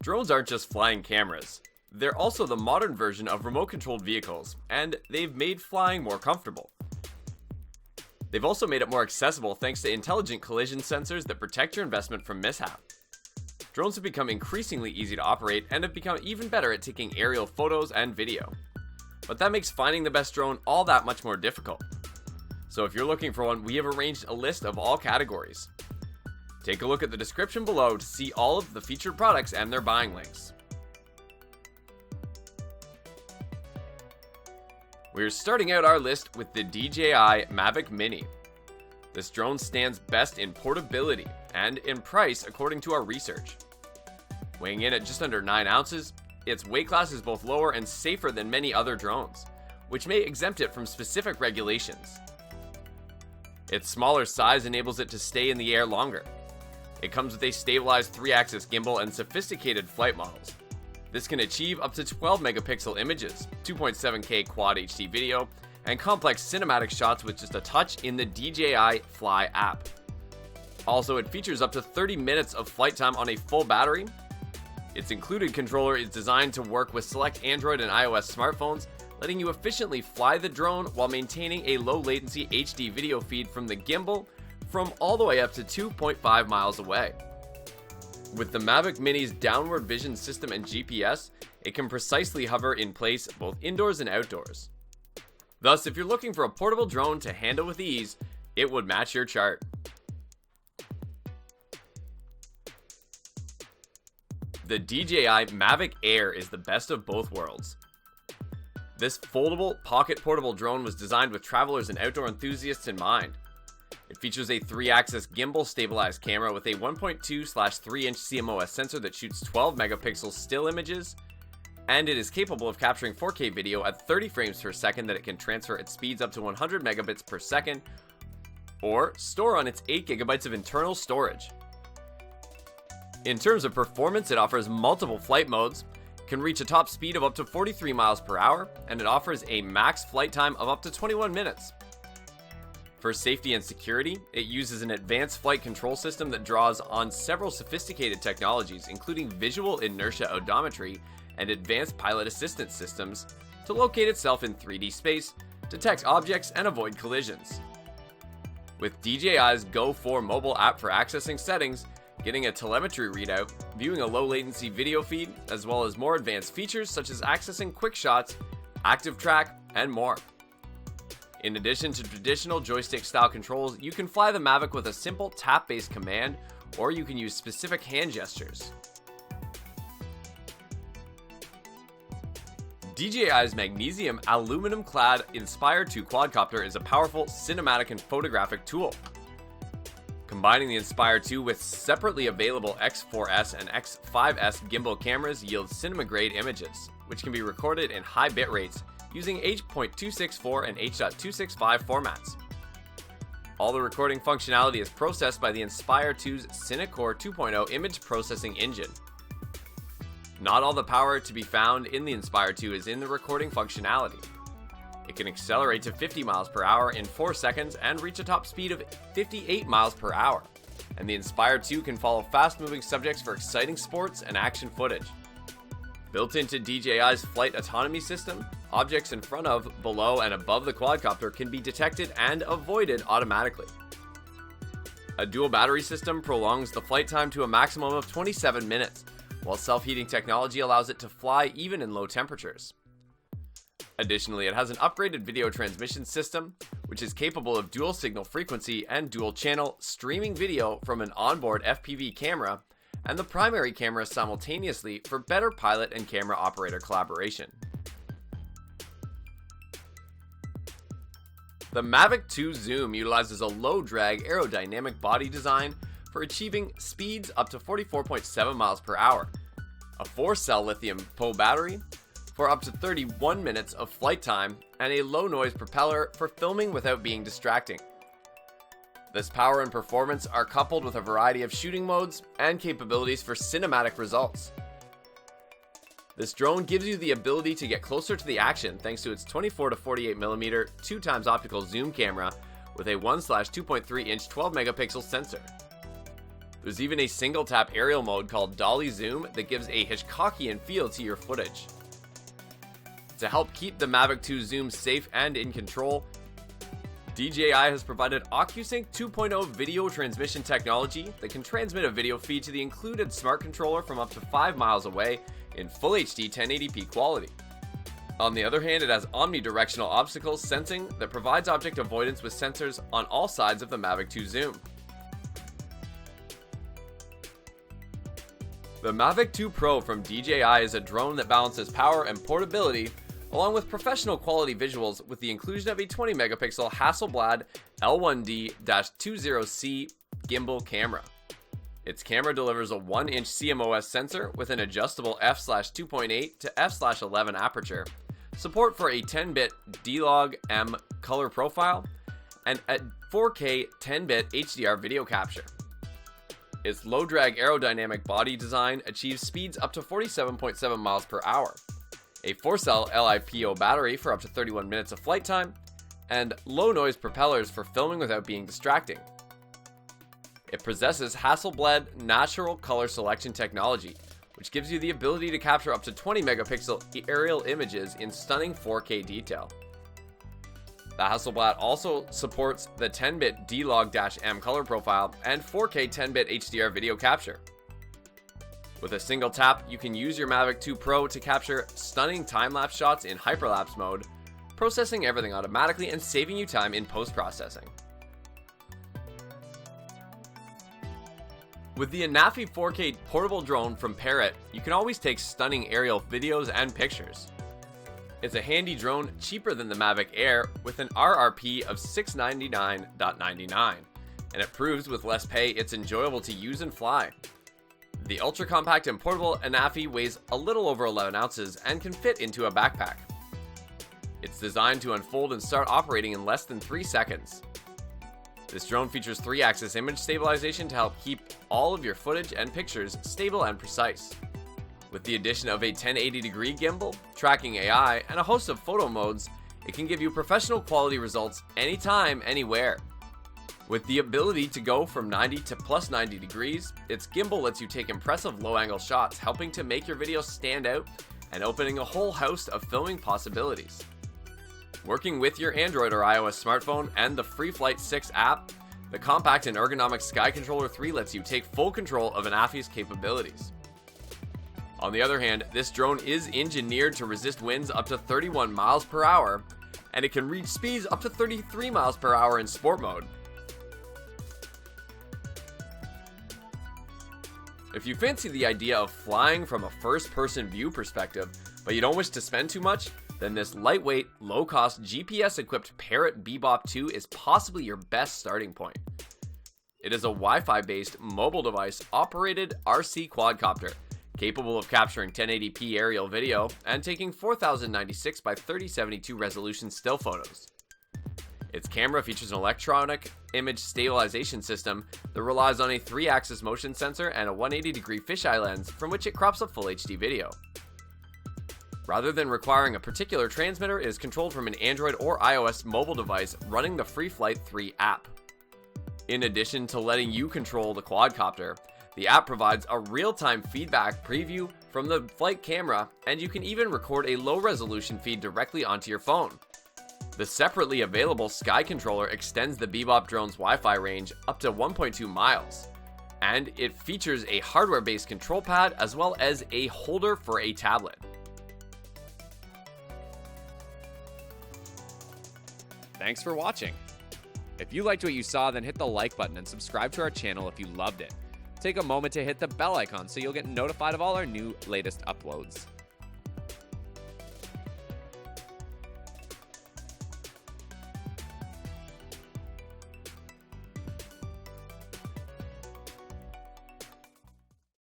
Drones aren't just flying cameras. They're also the modern version of remote-controlled vehicles, and they've made flying more comfortable. They've also made it more accessible thanks to intelligent collision sensors that protect your investment from mishap. Drones have become increasingly easy to operate and have become even better at taking aerial photos and video. But that makes finding the best drone all that much more difficult. So if you're looking for one, we have arranged a list of all categories. Take a look at the description below to see all of the featured products and their buying links. We're starting out our list with the DJI Mavic Mini. This drone stands best in portability and in price according to our research. Weighing in at just under 9 ounces, its weight class is both lower and safer than many other drones, which may exempt it from specific regulations. Its smaller size enables it to stay in the air longer. It comes with a stabilized 3-axis gimbal and sophisticated flight models. This can achieve up to 12 megapixel images, 2.7K Quad HD video, and complex cinematic shots with just a touch in the DJI Fly app. Also, it features up to 30 minutes of flight time on a full battery. Its included controller is designed to work with select Android and iOS smartphones, letting you efficiently fly the drone while maintaining a low latency HD video feed from the gimbal from all the way up to 2.5 miles away. With the Mavic Mini's downward vision system and GPS, it can precisely hover in place both indoors and outdoors. Thus, if you're looking for a portable drone to handle with ease, it would match your chart. The DJI Mavic Air is the best of both worlds. This foldable, pocket-portable drone was designed with travelers and outdoor enthusiasts in mind. It features a 3-axis gimbal-stabilized camera with a 1.2/3-inch CMOS sensor that shoots 12 megapixel still images, and it is capable of capturing 4K video at 30 frames per second that it can transfer at speeds up to 100 megabits per second, or store on its 8 gigabytes of internal storage. In terms of performance, it offers multiple flight modes, can reach a top speed of up to 43 miles per hour, and it offers a max flight time of up to 21 minutes. For safety and security, it uses an advanced flight control system that draws on several sophisticated technologies, including visual inertia odometry and advanced pilot assistance systems, to locate itself in 3D space, detect objects, and avoid collisions. With DJI's Go 4 mobile app for accessing settings, getting a telemetry readout, viewing a low latency video feed, as well as more advanced features such as accessing quick shots, active track, and more. In addition to traditional joystick style controls, you can fly the Mavic with a simple tap-based command, or you can use specific hand gestures. DJI's magnesium aluminum-clad Inspire 2 quadcopter is a powerful cinematic and photographic tool. Combining the Inspire 2 with separately available X4S and X5S gimbal cameras yields cinema-grade images, which can be recorded in high bit rates using H.264 and H.265 formats. All the recording functionality is processed by the Inspire 2's Cinecore 2.0 image processing engine. Not all the power to be found in the Inspire 2 is in the recording functionality. It can accelerate to 50 miles per hour in 4 seconds and reach a top speed of 58 miles per hour. And the Inspire 2 can follow fast-moving subjects for exciting sports and action footage. Built into DJI's flight autonomy system, objects in front of, below, and above the quadcopter can be detected and avoided automatically. A dual battery system prolongs the flight time to a maximum of 27 minutes, while self-heating technology allows it to fly even in low temperatures. Additionally, it has an upgraded video transmission system, which is capable of dual signal frequency and dual channel streaming video from an onboard FPV camera and the primary camera simultaneously for better pilot and camera operator collaboration. The Mavic 2 Zoom utilizes a low-drag aerodynamic body design for achieving speeds up to 44.7 miles per hour, a 4-cell lithium Po battery for up to 31 minutes of flight time, and a low-noise propeller for filming without being distracting. This power and performance are coupled with a variety of shooting modes and capabilities for cinematic results. This drone gives you the ability to get closer to the action thanks to its 24-48mm 2x optical zoom camera with a 1/2.3-inch 12 megapixel sensor. There's even a single tap aerial mode called Dolly Zoom that gives a Hitchcockian feel to your footage. To help keep the Mavic 2 Zoom safe and in control, DJI has provided OcuSync 2.0 video transmission technology that can transmit a video feed to the included smart controller from up to 5 miles away in Full HD 1080p quality. On the other hand, it has omnidirectional obstacle sensing that provides object avoidance with sensors on all sides of the Mavic 2 Zoom. The Mavic 2 Pro from DJI is a drone that balances power and portability along with professional quality visuals with the inclusion of a 20 megapixel Hasselblad L1D-20C gimbal camera. Its camera delivers a 1-inch CMOS sensor with an adjustable f/2.8 to f/11 aperture, support for a 10-bit D-Log M color profile, and a 4K 10-bit HDR video capture. Its low-drag aerodynamic body design achieves speeds up to 47.7 miles per hour, a 4-cell LiPo battery for up to 31 minutes of flight time, and low-noise propellers for filming without being distracting. It possesses Hasselblad natural color selection technology, which gives you the ability to capture up to 20 megapixel aerial images in stunning 4K detail. The Hasselblad also supports the 10-bit D-Log-M color profile and 4K 10-bit HDR video capture. With a single tap, you can use your Mavic 2 Pro to capture stunning time-lapse shots in hyperlapse mode, processing everything automatically and saving you time in post-processing. With the Anafi 4K portable drone from Parrot, you can always take stunning aerial videos and pictures. It's a handy drone cheaper than the Mavic Air with an RRP of $699.99, and it proves with less pay it's enjoyable to use and fly. The ultra-compact and portable Anafi weighs a little over 11 ounces and can fit into a backpack. It's designed to unfold and start operating in less than 3 seconds. This drone features 3-axis image stabilization to help keep all of your footage and pictures stable and precise. With the addition of a 1080-degree gimbal, tracking AI, and a host of photo modes, it can give you professional quality results anytime, anywhere. With the ability to go from 90 to plus 90 degrees, its gimbal lets you take impressive low-angle shots, helping to make your videos stand out and opening a whole host of filming possibilities. Working with your Android or iOS smartphone and the FreeFlight 6 app, the compact and ergonomic Sky Controller 3 lets you take full control of Anafi's capabilities. On the other hand, this drone is engineered to resist winds up to 31 miles per hour, and it can reach speeds up to 33 miles per hour in sport mode. If you fancy the idea of flying from a first-person view perspective, but you don't wish to spend too much, then this lightweight, low-cost, GPS-equipped Parrot Bebop 2 is possibly your best starting point. It is a Wi-Fi-based mobile device operated RC quadcopter, capable of capturing 1080p aerial video and taking 4096 by 3072 resolution still photos. Its camera features an electronic image stabilization system that relies on a 3-axis motion sensor and a 180-degree fisheye lens from which it crops up full HD video. Rather than requiring a particular transmitter, it is controlled from an Android or iOS mobile device running the FreeFlight 3 app. In addition to letting you control the quadcopter, the app provides a real-time feedback preview from the flight camera, and you can even record a low-resolution feed directly onto your phone. The separately available Sky Controller extends the Bebop drone's Wi-Fi range up to 1.2 miles, and it features a hardware-based control pad as well as a holder for a tablet. Thanks for watching. If you liked what you saw, then hit the like button and subscribe to our channel if you loved it. Take a moment to hit the bell icon so you'll get notified of all our new latest uploads.